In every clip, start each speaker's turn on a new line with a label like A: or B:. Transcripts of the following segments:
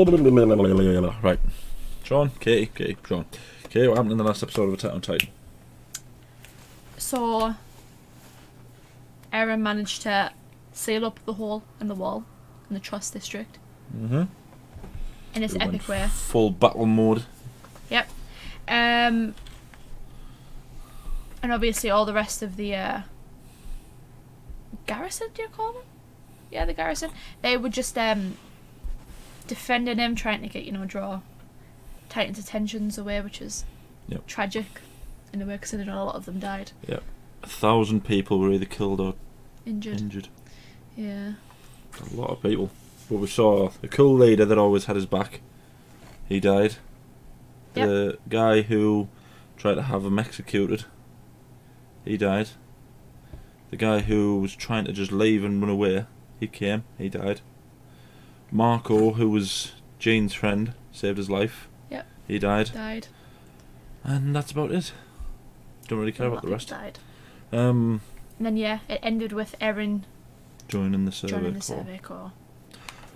A: Right. Sean, Katie, Sean. Katie, what happened in the last episode of Attack on Titan?
B: So, Eren managed to seal up the hole in the wall in the Trust District.
A: Mm-hmm.
B: In this epic way.
A: Full battle mode.
B: Yep. And obviously all the rest of the garrison, do you call them? Yeah, the garrison. They were just defending him, trying to get, draw Titan's attentions away, which is tragic in a way, considering a lot of them died.
A: Yep. 1,000 people were either killed or
B: injured. Yeah.
A: A lot of people. But we saw a cool leader that always had his back. He died.
B: Yep.
A: The guy who tried to have him executed, he died. The guy who was trying to just leave and run away, he died. Marco, who was Jane's friend, saved his life.
B: Yep.
A: He died. And that's about it. Don't really care about the rest.
B: Died. And then it ended with Eren
A: joining the Survey
B: Corps.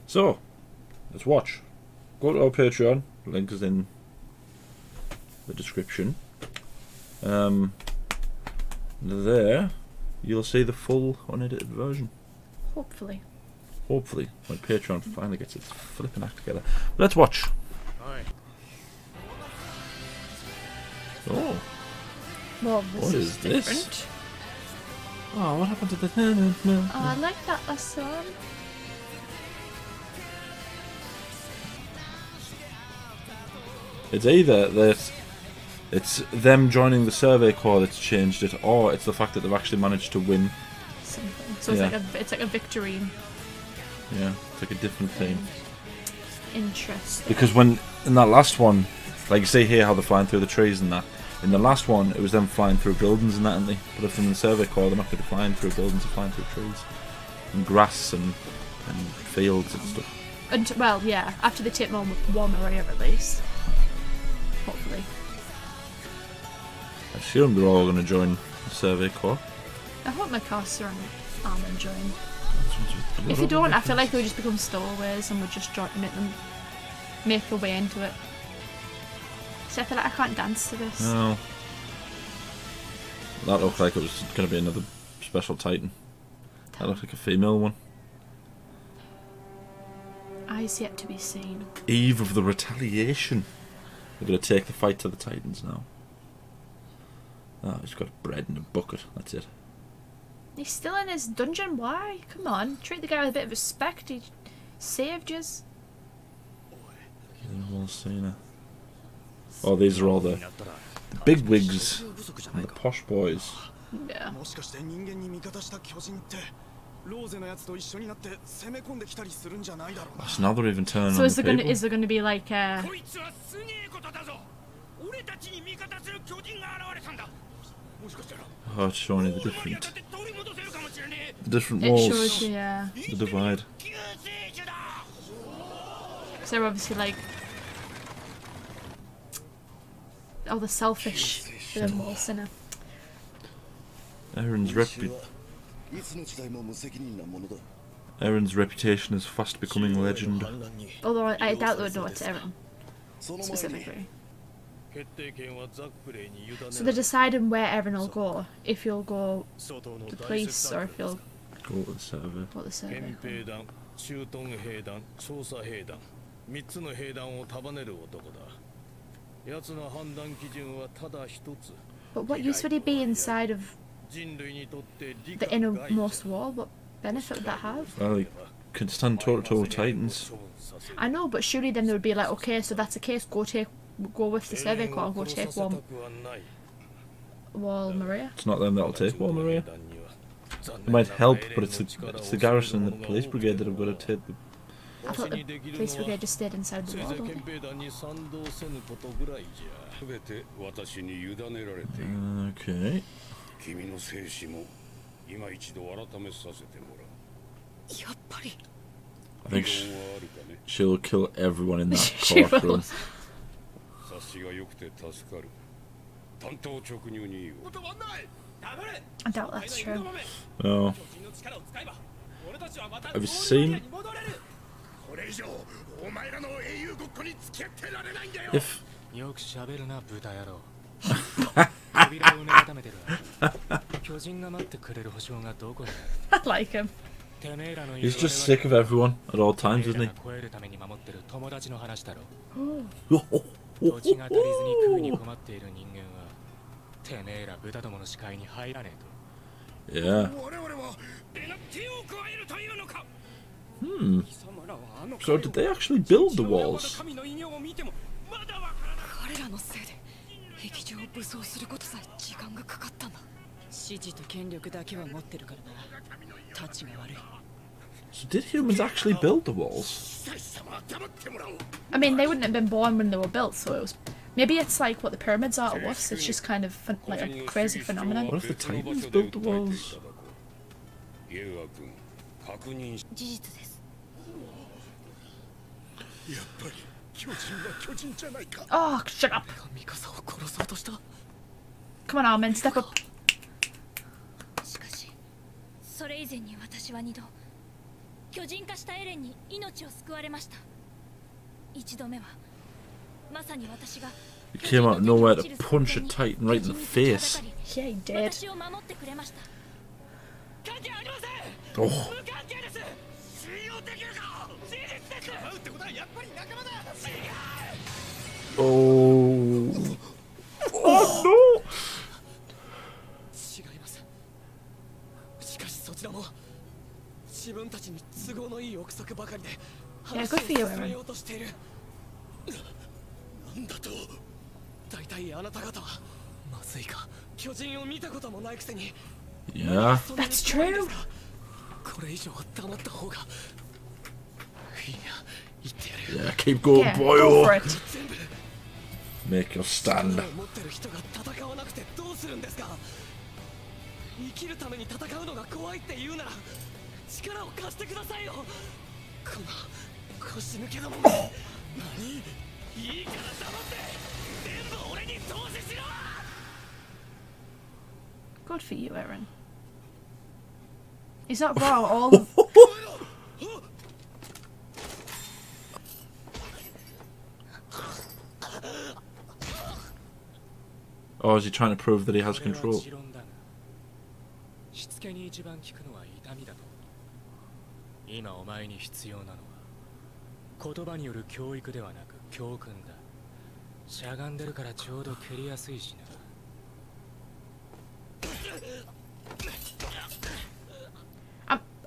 A: So, let's watch. Go to our Patreon. Link is in the description. There, you'll see the full unedited version.
B: Hopefully,
A: when Patreon finally gets its flipping act together. Let's watch. Oh.
B: Well,
A: what is
B: different.
A: This? Oh, what happened to the...
B: Oh, I like that last song.
A: It's either that it's them joining the Survey Corps that's changed it, or it's the fact that they've actually managed to win.
B: Something. So it's like a victory.
A: Yeah, it's like a different theme.
B: Interesting.
A: Because when in that last one, like you see here how they're flying through the trees and that. In the last one, it was them flying through buildings and that, and but if in the Survey Corps, they're not going to be flying through buildings, they're flying through trees and grass and fields and stuff.
B: And well, yeah, after they take more Maria at least. Hopefully.
A: I assume they're all going to join the Survey Corps.
B: I hope Mikasa and Armin join. If they don't, I feel like they'll just become stowaways and we'll just make their way into it. So I feel like I can't dance to this.
A: No. That looked like it was going to be another special Titan. That looked like a female one.
B: Eyes yet to be seen.
A: Eve of the retaliation. We're going to take the fight to the Titans now. Oh, he's got bread and a bucket. That's it.
B: He's still in his dungeon. Why? Come on. Treat the guy with a bit of respect. He saved us.
A: Well seen. Oh, these are all the big wigs and the posh boys.
B: Yeah.
A: So now they're even turning
B: so
A: on
B: is
A: the
B: there going to be like
A: oh, it's showing you the different walls.
B: It shows you, yeah.
A: The divide.
B: So they're obviously like the selfish little more sinner.
A: Eren's reputation is fast becoming legend.
B: Although I doubt they would know it's Eren specifically. So they're deciding where Eren will go. If he'll go the police or if he'll
A: go to the Survey. But what use would he be inside of the innermost wall? What benefit would that have? Well, he can stand toe-to-toe with Titans.
B: I know, but surely then they would be like, okay, so that's the case, go with the Survey Corps and go take Wall Maria.
A: It's not them that'll take Wall Maria. It might help, but it's the garrison and the police brigade that have got to take the...
B: I thought the police brigade just stayed inside the wall, don't they?
A: Okay. I think she'll kill everyone in that courtroom.
B: I doubt that's true.
A: No. Have you seen If
B: I like him.
A: he's just sick of everyone at all times, isn't he? Yeah. So did they actually build the walls? So did humans actually build the walls?
B: I mean, they wouldn't have been born when they were built, so it was... Maybe it's like what the pyramids are to us. It's just kind of like a crazy phenomenon.
A: What if the Titans built the walls?
B: Oh, shut up. Come on, Armin, step up.
C: しかし、それ以前に私は2度、巨人化したエレンに命を救われました。一度目は、まさに私が
A: He came out of nowhere to punch a Titan right in the face.
B: Yeah, he did.
A: Oh. Oh. Oh no!
B: Yeah, good for you, Eren.
A: Yeah.
B: That's true.
A: Yeah, keep going,
B: Yeah,
A: boy.
B: go for it.
A: Make your stand.
B: Good for you, Eren. He's not raw all.
A: Oh, is he trying to prove that he has control?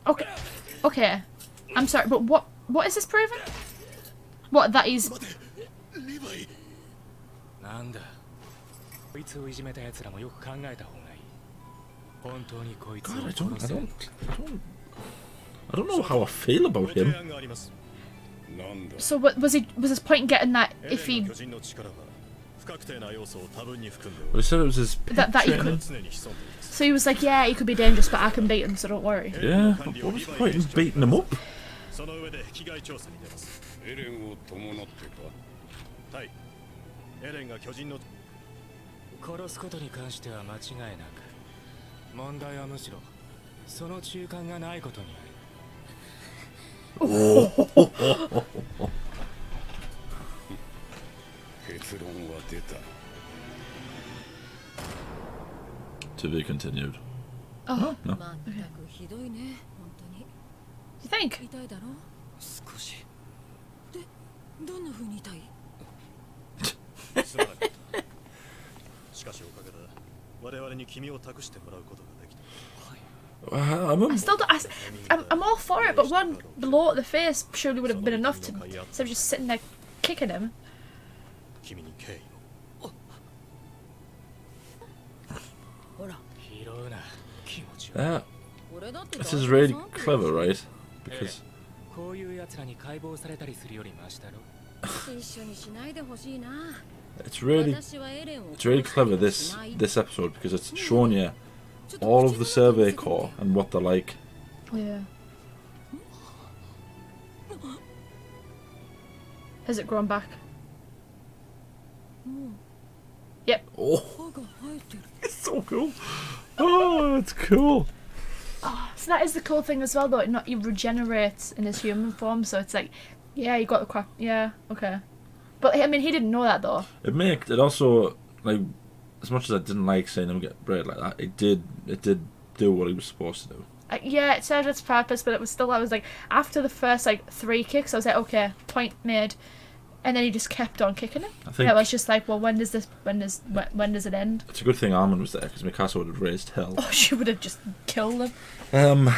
B: Okay. Okay. I'm sorry, but what is this proving? What, that he's...
A: God, I don't know how I feel about him.
B: So what was his point in getting that if he...
A: Well, he said it was his
B: that he could... So he was like, yeah, he could be dangerous, but I can beat him, so don't worry.
A: Yeah, what was the point in beating him up? To be continued.
B: Oh,
A: no.
B: Okay. You think? I'm all for it, but one blow at the face surely would have been enough to, instead of just sitting there kicking him.
A: This is really clever, right? Because it's really clever this episode, because it's showing you all of the Survey Corps and what they're like.
B: Yeah. Has it grown back? Yep.
A: Oh, it's so cool. Oh, it's cool.
B: Oh, so that is the cool thing as well, though. He regenerates in his human form, so it's like Yeah, you got the crack. Yeah, okay. But I mean, he didn't know that though.
A: It also, like, as much as I didn't like seeing him get braid like that, it did do what he was supposed to do.
B: Yeah, it served its purpose, but it was still, I was like, after the first like 3 kicks, I was like, okay, point made, and then he just kept on kicking him. I think I was just like, well, when does it end?
A: It's a good thing Armin was there, because Mikasa would have raised hell.
B: Oh, she would have just killed him.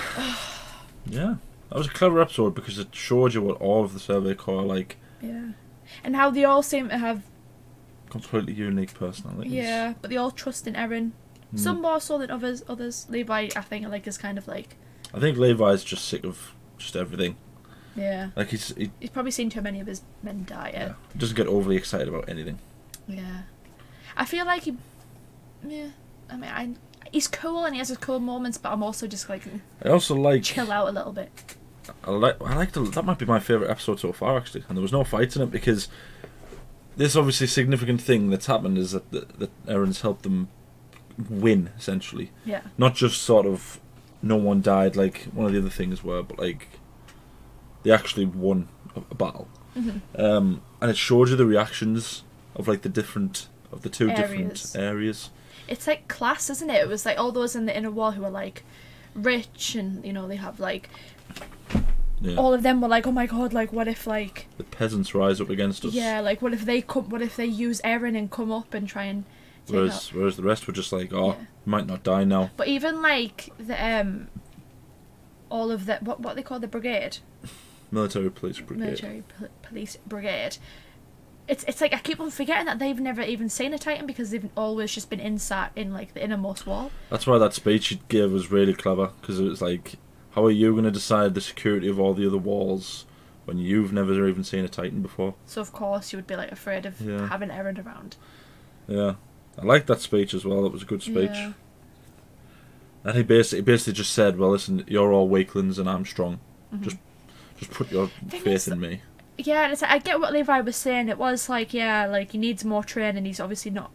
A: Yeah, that was a clever episode because it showed you what all of the Survey Corps are like.
B: Yeah, and how they all seem to have
A: completely unique personalities.
B: Yeah, but they all trust in Eren. Some more so than others. Levi, I think, is kind of like.
A: I think Levi's just sick of just everything.
B: Yeah.
A: Like
B: he's probably seen too many of his men die. Yeah.
A: He doesn't get overly excited about anything.
B: Yeah. I feel like he. Yeah. I mean, he's cool and he has his cool moments, but I'm also just like.
A: I also like.
B: Chill out a little bit.
A: That might be my favourite episode so far, actually, and there was no fights in it because. This obviously significant thing that's happened is that Eren's helped them win, essentially.
B: Yeah.
A: Not just sort of no one died like one of the other things were, but like they actually won a battle. And it showed you the reactions of like the two different areas. It's
B: like class, isn't it? It was like all those in the inner wall who were like rich and they have like all of them were like, oh my god, like what if like
A: the peasants rise up against us?
B: Yeah, like what if they use Eren and come up and try and
A: whereas the rest were just like, you might not die now.
B: But even like the all of the what they call the brigade,
A: military police brigade.
B: It's like I keep on forgetting that they've never even seen a Titan because they've always just been inside in like the innermost wall.
A: That's why that speech he gave was really clever, because it was like, how are you going to decide the security of all the other walls when you've never even seen a Titan before?
B: So of course you would be like afraid of having Eren around.
A: Yeah, I liked that speech as well. It was a good speech.
B: Yeah.
A: And he basically just said, well, listen, you're all weaklings and I'm strong. Just put your faith in me.
B: Yeah, and it's like, I get what Levi was saying. It was like, yeah, like he needs more training. He's obviously not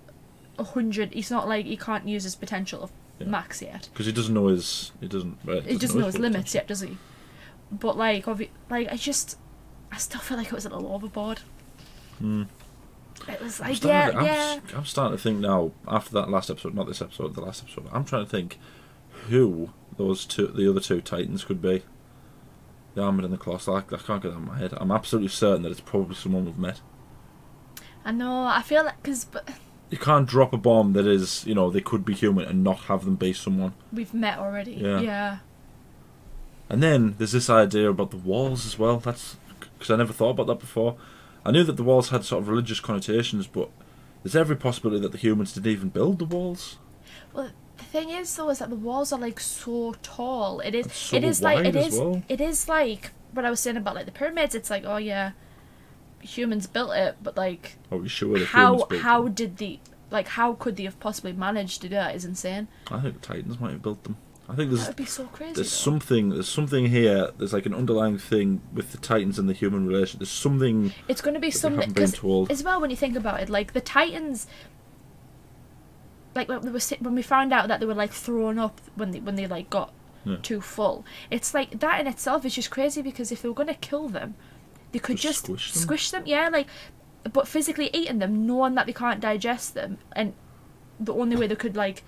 B: 100. He's not like he can't use his potential of max yet.
A: Because he doesn't know his know his
B: limits yet, does he? But like, I still feel like it was a little overboard. It was like,
A: I'm starting to think now, after that last episode, not this episode, the last episode, I'm trying to think who the other two Titans could be. The Armored and the Colossus. I can't get that in my head. I'm absolutely certain that it's probably someone we've met.
B: I know, I feel like, but
A: you can't drop a bomb that is, they could be human and not have them be someone
B: we've met already. Yeah.
A: And then there's this idea about the walls as well. That's because I never thought about that before. I knew that the walls had sort of religious connotations, but there's every possibility that the humans didn't even build the walls.
B: Well, the thing is though, is that the walls are like so tall. It is like what I was saying about like the pyramids. It's like, oh yeah, humans built it, but like,
A: are we sure that
B: how could they have possibly managed to do that? Is insane.
A: I think the Titans might have built them. I think
B: that would be so crazy.
A: There's something here. There's like an underlying thing with the Titans and the human relation. There's something.
B: It's going to be something as well when you think about it. Like the Titans, like when we found out that they were like thrown up when they like got too full. It's like that in itself is just crazy, because if they were going to kill them, they could just squish them. Yeah, like, but physically eating them, knowing that they can't digest them, and the only way they could like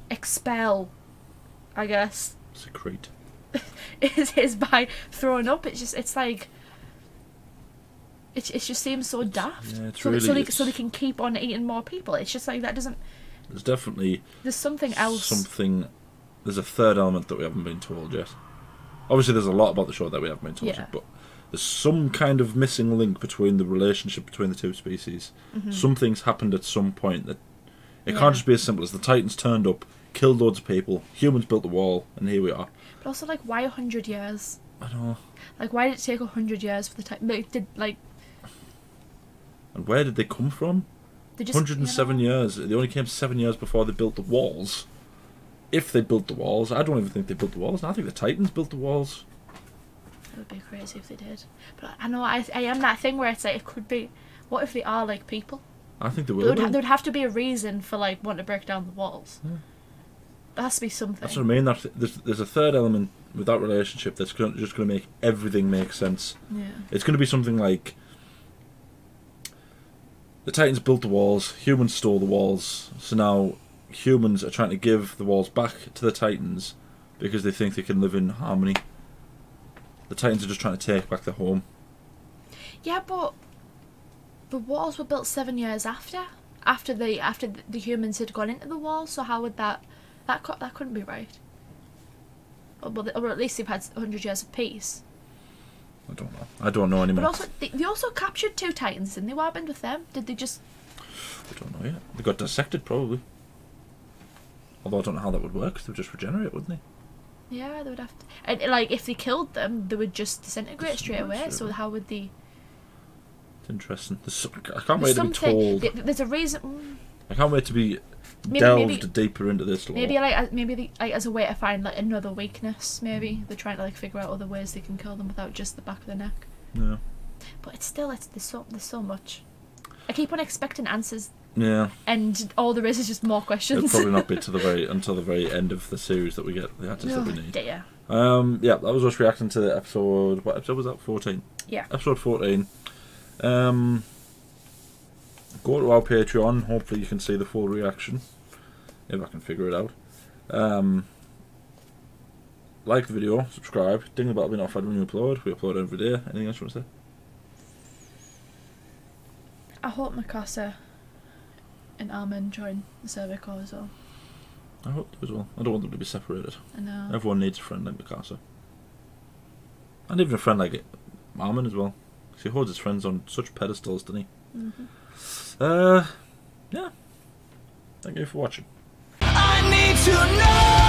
B: expel, I guess,
A: secrete,
B: is by throwing up. It just seems so daft.
A: Yeah,
B: so they can keep on eating more people. It's just like that doesn't.
A: There's
B: something else.
A: There's a third element that we haven't been told yet. Obviously, there's a lot about the show that we haven't been told yet, but there's some kind of missing link between the relationship between the two species. Something's happened at some point that it can't just be as simple as the Titans turned up, killed loads of people, humans built the wall, and here we are.
B: But also, like, why 100 years?
A: I know.
B: Like, why did it take 100 years for the Titans?
A: And where did they come from? 107 years. They only came 7 years before they built the walls. If they built the walls, I don't even think they built the walls. I think the Titans built the walls.
B: It would be crazy if they did. But I know I am that thing where it's like, it could be. What if they are like people?
A: I think they will.
B: There would have to be a reason for like wanting to break down the walls.
A: Yeah.
B: There has to be something.
A: That's what I mean. There's a third element with that relationship that's just going to make everything make sense.
B: Yeah.
A: It's going to be something like the Titans built the walls, humans stole the walls, so now humans are trying to give the walls back to the Titans because they think they can live in harmony. The Titans are just trying to take back their home.
B: Yeah, but the walls were built 7 years after the humans had gone into the walls. So how would that couldn't be right? Or at least they've had 100 years of peace.
A: I don't know. I don't know anymore.
B: But also, they also captured 2 Titans, didn't they? What happened with them? Did they just...
A: I don't know yet. They got dissected, probably. Although I don't know how that would work, because they would just regenerate, wouldn't they?
B: Yeah, they would have to... And, like, if they killed them, they would just disintegrate straight away, so how would they...
A: It's interesting. I can't wait to be told...
B: There's a reason...
A: I can't wait to be delved deeper into this lore.
B: Maybe as a way to find like another weakness. Maybe they're trying to like figure out other ways they can kill them without just the back of the neck.
A: Yeah.
B: But there's so much. I keep on expecting answers.
A: Yeah.
B: And all there is just more questions.
A: It'll probably not be until the very end of the series that we get the answers that we need.
B: Yeah.
A: Yeah, that was us reacting to the episode. What episode was that? 14.
B: Yeah. Episode
A: 14. Go to our Patreon. Hopefully you can see the full reaction, if I can figure it out. Like the video, subscribe, ding the bell to be notified when we upload. We upload every day. Anything else you want to say?
B: I hope Mikasa and Armin join the Survey Corps as well.
A: I hope so as well. I don't want them to be separated.
B: I know.
A: Everyone needs a friend like Mikasa. And even a friend like Armin as well. Because he holds his friends on such pedestals, doesn't he?
B: Mm-hmm.
A: Yeah. Thank you for watching.
D: I need to know.